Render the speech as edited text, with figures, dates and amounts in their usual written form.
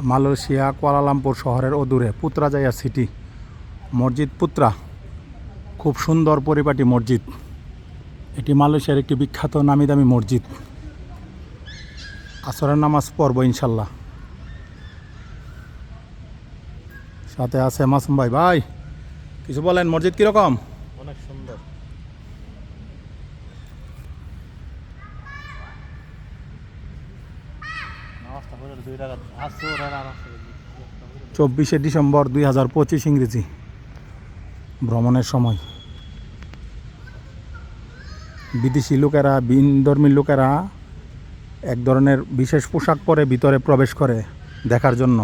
Malaysia Kuala Lumpur শহরের অদূরে Putrajaya city মসজিদ পুত্রা, খুব সুন্দর পরিপাটি মসজিদ। এটি মালয়েশিয়ার একটি বিখ্যাত নামি দামি মসজিদ। আসরের নামাজ পড়ব ইনশাল্লাহ। সাথে আছে মাসুম ভাই। ভাই কিছু বলেন, মসজিদ কীরকম? অনেক সুন্দর। নামাজটা পড়ে 2 রাকাত আসর আর 24শে ডিসেম্বর 2025 ইংরেজি ভ্রমণের সময় বিদেশি লোকেরা, ভিনধর্মী লোকেরা এক ধরনের বিশেষ পোশাক পরে ভিতরে প্রবেশ করে দেখার জন্য।